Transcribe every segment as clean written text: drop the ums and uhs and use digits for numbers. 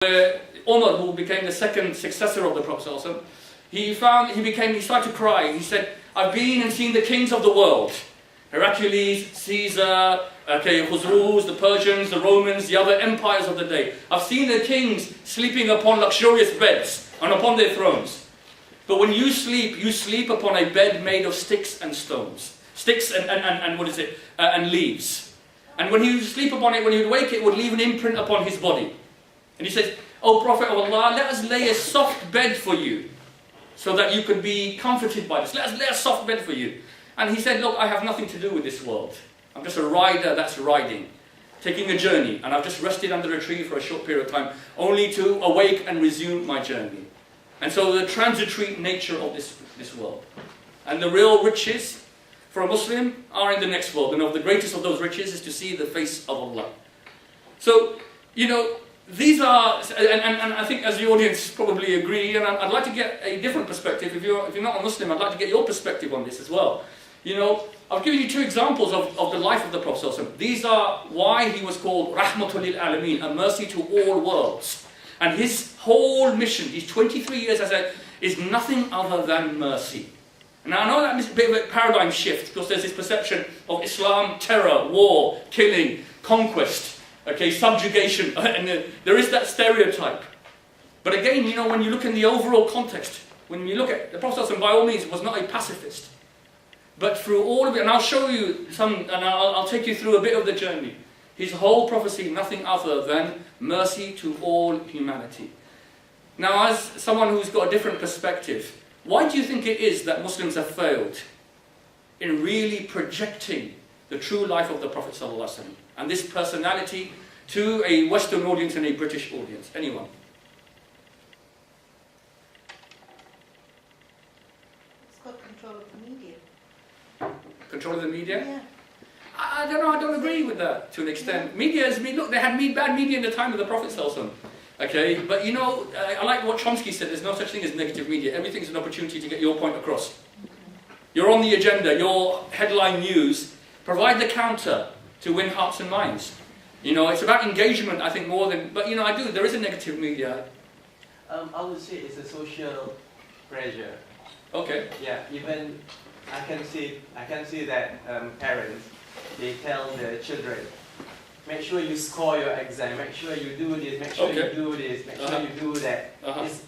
Umar, who became the second successor of the Prophet ﷺ, he started to cry. He said, I've been and seen the kings of the world. Hercules, Caesar, Khosrows, the Persians, the Romans, the other empires of the day. I've seen the kings sleeping upon luxurious beds and upon their thrones. But when you sleep upon a bed made of sticks and stones. Sticks and leaves. And when you sleep upon it, when you would wake, it would leave an imprint upon his body. And he says, O Prophet of Allah, let us lay a soft bed for you, so that you can be comforted by this. Let us lay a soft bed for you. And he said, look, I have nothing to do with this world. I'm just a rider that's riding, taking a journey. And I've just rested under a tree for a short period of time, only to awake and resume my journey. And so the transitory nature of this world. And the real riches for a Muslim are in the next world. And the greatest of those riches is to see the face of Allah. So, these are, and I think as the audience probably agree, and I'd like to get a different perspective. If you're not a Muslim, I'd like to get your perspective on this as well. I've given you two examples of the life of the Prophet ﷺ. These are why he was called Rahmatul lil Alameen, a mercy to all worlds. And his whole mission, his 23 years is nothing other than mercy. Now I know that is a bit of a paradigm shift, because there's this perception of Islam, terror, war, killing, conquest. Subjugation, and there is that stereotype. But again, when you look in the overall context, when you look at the Prophet by all means was not a pacifist. But through all of it, and I'll show you some, and I'll take you through a bit of the journey. His whole prophecy, nothing other than mercy to all humanity. Now, as someone who's got a different perspective, why do you think it is that Muslims have failed in really projecting the true life of the Prophet ﷺ and this personality to a Western audience and a British audience? Anyone? It's got control of the media. Control of the media? Yeah. I don't know, I don't agree with that to an extent. Media look, they had bad media in the time of the Prophet ﷺ. But I like what Chomsky said, there's no such thing as negative media. Everything's an opportunity to get your point across. You're on the agenda, your headline news, provide the counter to win hearts and minds. It's about engagement, I think, more than... But, there is a negative media. I would say it's a social pressure. Okay. Yeah, even I can see that parents, they tell their children, make sure you score your exam, make sure you do this, make sure you do this, make sure you do that. It's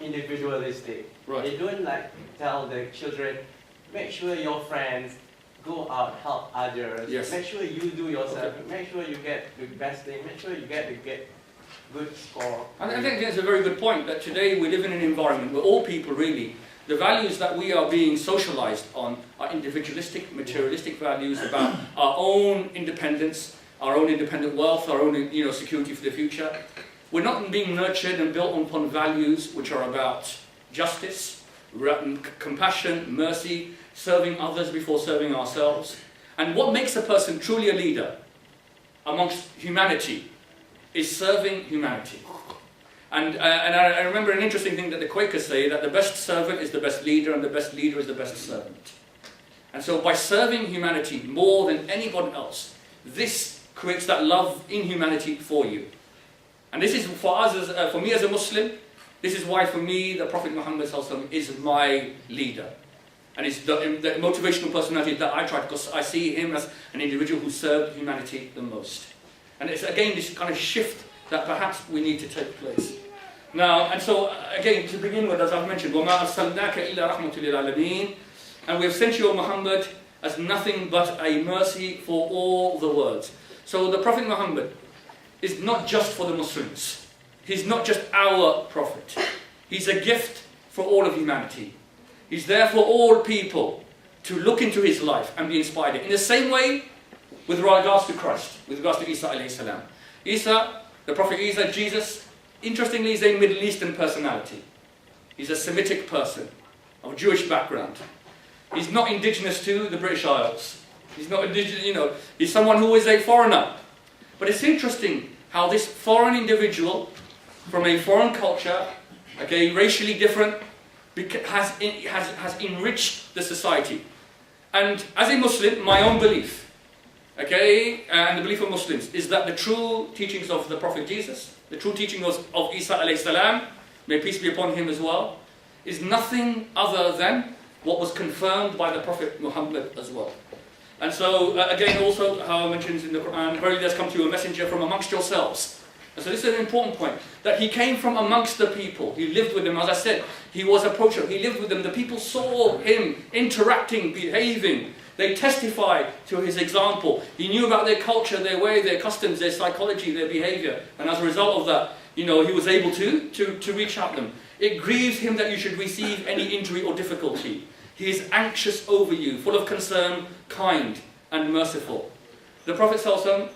individualistic. Right. They don't tell the children, make sure your friends go out, help others, yes. Make sure you do yourself, make sure you get the best thing, make sure you get good score. I think that's a very good point, that today we live in an environment where all people really, the values that we are being socialized on are individualistic, materialistic values about our own independence, our own independent wealth, our own security for the future. We're not being nurtured and built upon values which are about justice, compassion, mercy, serving others before serving ourselves. And what makes a person truly a leader amongst humanity is serving humanity. And I remember an interesting thing that the Quakers say, that the best servant is the best leader and the best leader is the best servant. And so by serving humanity more than anyone else, this creates that love in humanity for you. And this is for us, for me as a Muslim, this is why for me the Prophet Muhammad is my leader. And it's the motivational personality that I try, because I see him as an individual who served humanity the most. And it's again this kind of shift that perhaps we need to take place. Now, and so again, to begin with, as I've mentioned, وَمَا أَرْسَلْنَاكَ إِلَّا رَحْمَةٌ لِلْعَالَمِينَ, and we have sent you, O Muhammad, as nothing but a mercy for all the worlds. So the Prophet Muhammad is not just for the Muslims. He's not just our Prophet. He's a gift for all of humanity. He's there for all people to look into his life and be inspired. In the same way, with regards to Christ, with regards to Isa alayhi salam. Isa, the Prophet Isa, Jesus, interestingly, is a Middle Eastern personality. He's a Semitic person of Jewish background. He's not indigenous to the British Isles. He's not indigenous, he's someone who is a foreigner. But it's interesting how this foreign individual from a foreign culture, racially different, has enriched the society. And as a Muslim, my own belief, and the belief of Muslims, is that the true teachings of the Prophet Jesus the true teaching of Isa alayhi salam, may peace be upon him as well, is nothing other than what was confirmed by the Prophet Muhammad as well. And so, again, also, how it mentions in the Quran, verily there has come to you a messenger from amongst yourselves. And so this is an important point, that he came from amongst the people. He lived with them, as I said, he was approachable, he lived with them. The people saw him interacting, behaving. They testified to his example. He knew about their culture, their way, their customs, their psychology, their behavior. And as a result of that, he was able to reach out to them. It grieves him that you should receive any injury or difficulty. He is anxious over you, full of concern, kind and merciful. The Prophet ﷺ,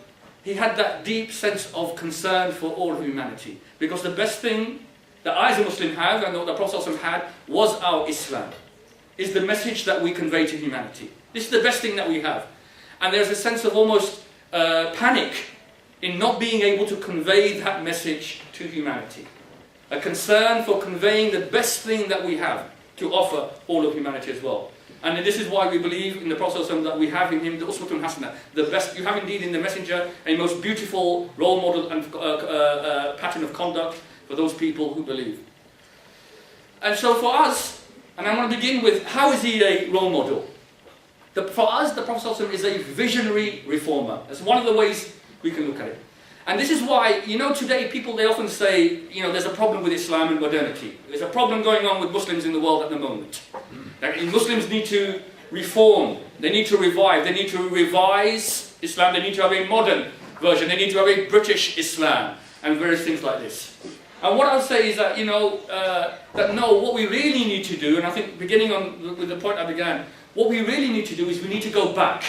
he had that deep sense of concern for all of humanity. Because the best thing that I as a Muslim have, and what the Prophet ﷺ had, was our Islam. Is the message that we convey to humanity. This is the best thing that we have. And there's a sense of almost panic in not being able to convey that message to humanity. A concern for conveying the best thing that we have to offer all of humanity as well. And this is why we believe in the Prophet ﷺ that we have in him the Uswatun Hasana, the best. You have indeed in the Messenger a most beautiful role model and pattern of conduct for those people who believe. And so for us, and I want to begin with, how is he a role model? For us, the Prophet ﷺ is a visionary reformer. That's one of the ways we can look at it. And this is why, today people, they often say, there's a problem with Islam and modernity. There's a problem going on with Muslims in the world at the moment. That Muslims need to reform, they need to revive, they need to revise Islam, they need to have a modern version, they need to have a British Islam, and various things like this. And what I'll say is that, what we really need to do, and I think beginning with the point I began, what we really need to do is we need to go back.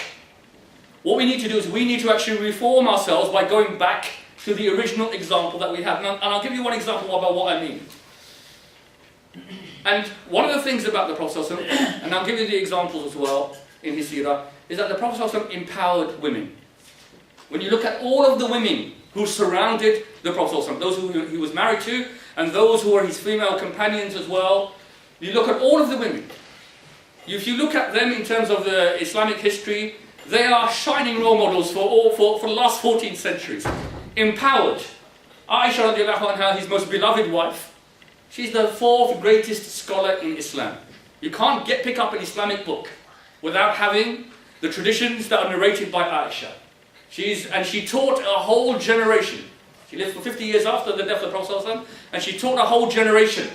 What we need to do is we need to actually reform ourselves by going back to the original example that we have. And I'll give you one example about what I mean. And one of the things about the Prophet ﷺ, and I'll give you the examples as well in his seerah, is that the Prophet ﷺ empowered women. When you look at all of the women who surrounded the Prophet ﷺ, those who he was married to, and those who were his female companions as well, you look at all of the women. If you look at them in terms of the Islamic history, they are shining role models for the last 14 centuries. Empowered. Aisha radiallahu anha, his most beloved wife, she's the fourth greatest scholar in Islam. You can't pick up an Islamic book without having the traditions that are narrated by Aisha. She taught a whole generation. She lived for 50 years after the death of the Prophet ﷺ, and she taught a whole generation.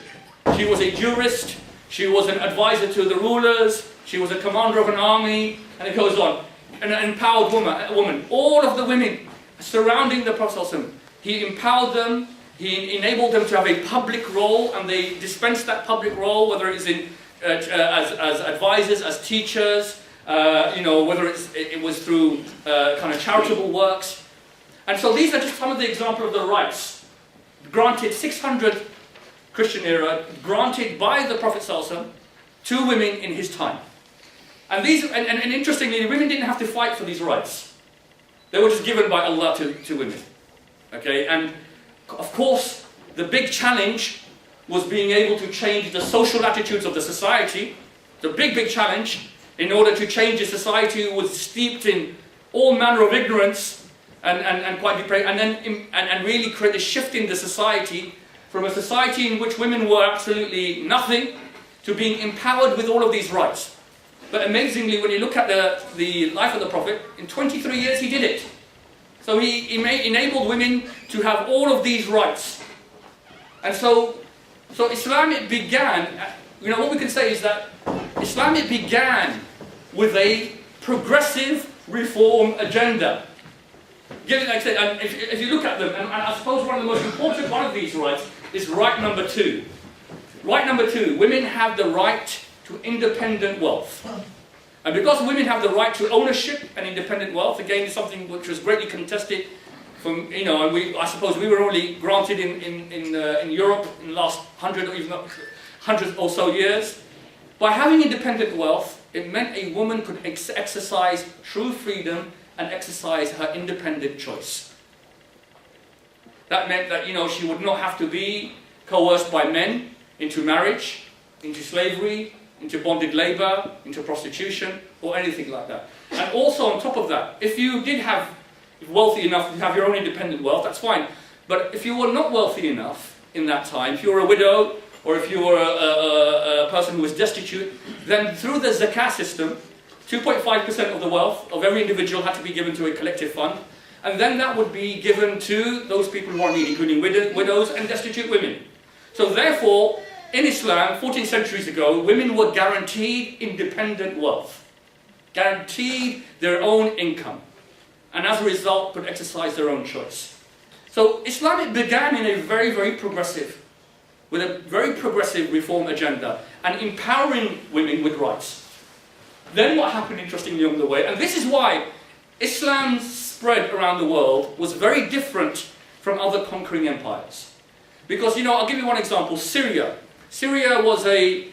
She was a jurist, she was an advisor to the rulers, she was a commander of an army, and it goes on. An empowered woman. All of the women surrounding the Prophet ﷺ, he empowered them, he enabled them to have a public role, and they dispensed that public role, whether it's as advisors, as teachers, whether it was through kind of charitable works. And so these are just some of the examples of the rights granted 600 Christian era, granted by the Prophet ﷺ to women in his time. And interestingly, the women didn't have to fight for these rights. They were just given by Allah to women. Okay, and of course, the big challenge was being able to change the social attitudes of the society. The big challenge, in order to change a society who was steeped in all manner of ignorance and quite depraved, and really create a shift in the society from a society in which women were absolutely nothing to being empowered with all of these rights. But amazingly, when you look at the life of the Prophet, in 23 years he did it. So he enabled women to have all of these rights. And so Islam, it began, what we can say is that Islam, it began with a progressive reform agenda. If you look at them, and I suppose one of the most important one of these rights is right number 2. Right number 2, women have the right to independent wealth. And because women have the right to ownership and independent wealth, again, something which was greatly contested from, and I suppose we were only granted in Europe in the last 100 or so years. By having independent wealth, it meant a woman could exercise true freedom and exercise her independent choice. That meant that, she would not have to be coerced by men into marriage, into slavery, into bonded labour, into prostitution, or anything like that. And also on top of that, if you did have wealthy enough to have your own independent wealth, that's fine. But if you were not wealthy enough in that time, if you were a widow, or if you were a person who was destitute, then through the zakah system, 2.5% of the wealth of every individual had to be given to a collective fund, and then that would be given to those people who are needy, including widows and destitute women. So therefore, in Islam, 14 centuries ago, women were guaranteed independent wealth, guaranteed their own income, and as a result could exercise their own choice. So Islam began in a very, very progressive, with a very progressive reform agenda, and empowering women with rights. Then what happened, interestingly, along the way, and this is why Islam's spread around the world was very different from other conquering empires. Because, I'll give you one example, Syria. Syria was a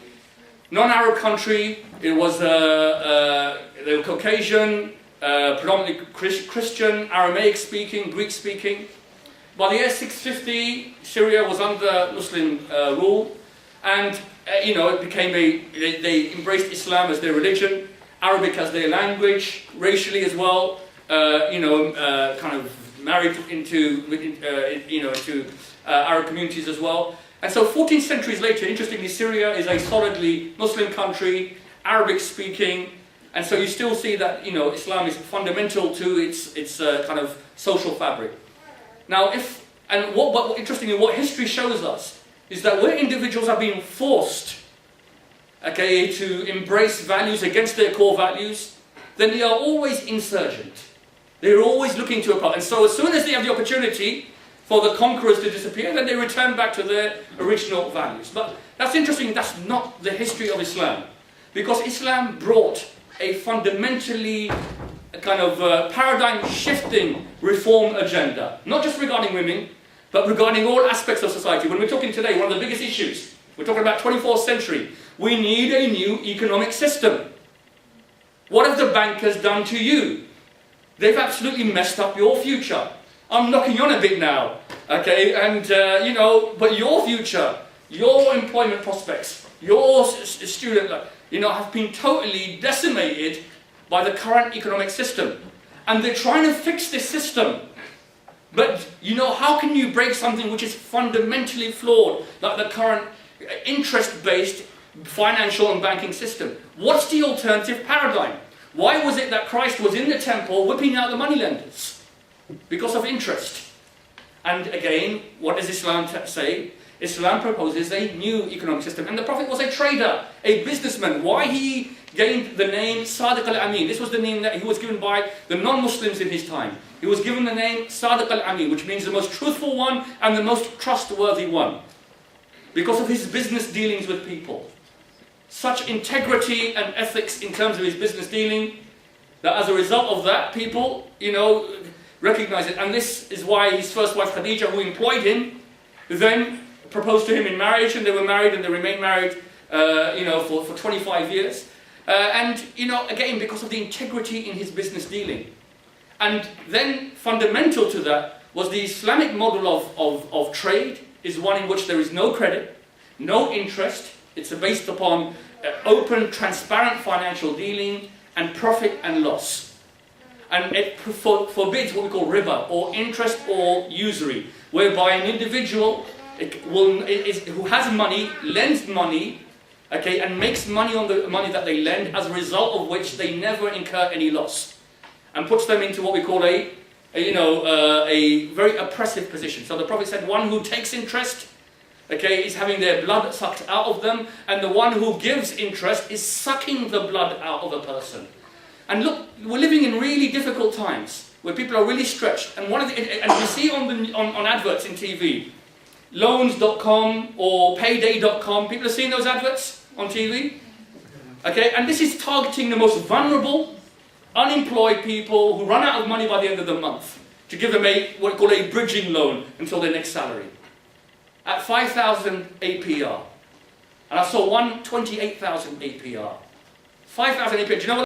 non-Arab country. It was they were Caucasian, predominantly Christian, Aramaic-speaking, Greek-speaking. By the year 650, Syria was under Muslim rule, and it became they embraced Islam as their religion, Arabic as their language, racially as well. Kind of married into Arab communities as well. And so 14 centuries later, interestingly, Syria is a solidly Muslim country, Arabic-speaking, and so you still see that Islam is fundamental to its kind of social fabric. Now, interestingly, what history shows us is that where individuals are being forced, to embrace values against their core values, then they are always insurgent. They're always looking to oppose. And so as soon as they have the opportunity for the conquerors to disappear, then they return back to their original values. But that's interesting, that's not the history of Islam. Because Islam brought a fundamentally kind of paradigm-shifting reform agenda. Not just regarding women, but regarding all aspects of society. When we're talking today, one of the biggest issues, we're talking about 24th century, we need a new economic system. What have the bankers done to you? They've absolutely messed up your future. I'm knocking on a bit now, and but your future, your employment prospects, your student life, have been totally decimated by the current economic system. And they're trying to fix this system. But, how can you break something which is fundamentally flawed, like the current interest-based financial and banking system? What's the alternative paradigm? Why was it that Christ was in the temple whipping out the moneylenders? Because of interest. And again, what does Islam say? Islam proposes a new economic system. And the Prophet was a trader, a businessman. Why he gained the name Sadiq al-Amin? This was the name that he was given by the non-Muslims in his time. He was given the name Sadiq al-Amin, which means the most truthful one and the most trustworthy one. Because of his business dealings with people. Such integrity and ethics in terms of his business dealing, that as a result of that, people, recognize it. And this is why his first wife Khadija, who employed him, then proposed to him in marriage, and they were married, and they remained married, for 25 years. Again, because of the integrity in his business dealing. And then, fundamental to that, was the Islamic model of trade, is one in which there is no credit, no interest. It's based upon open, transparent financial dealing, and profit and loss. And it forbids what we call riba, or interest or usury, whereby an individual who has money, lends money, and makes money on the money that they lend, as a result of which they never incur any loss, and puts them into what we call a very oppressive position. So the Prophet said, one who takes interest, is having their blood sucked out of them, and the one who gives interest is sucking the blood out of a person. And look, we're living in really difficult times where people are really stretched. And you see on adverts in TV, loans.com or payday.com. People are seeing those adverts on TV. And this is targeting the most vulnerable, unemployed people who run out of money by the end of the month, to give them what we call a bridging loan until their next salary. At 5,000 APR. And I saw one 28,000 APR. 5,000 APR. Do you know what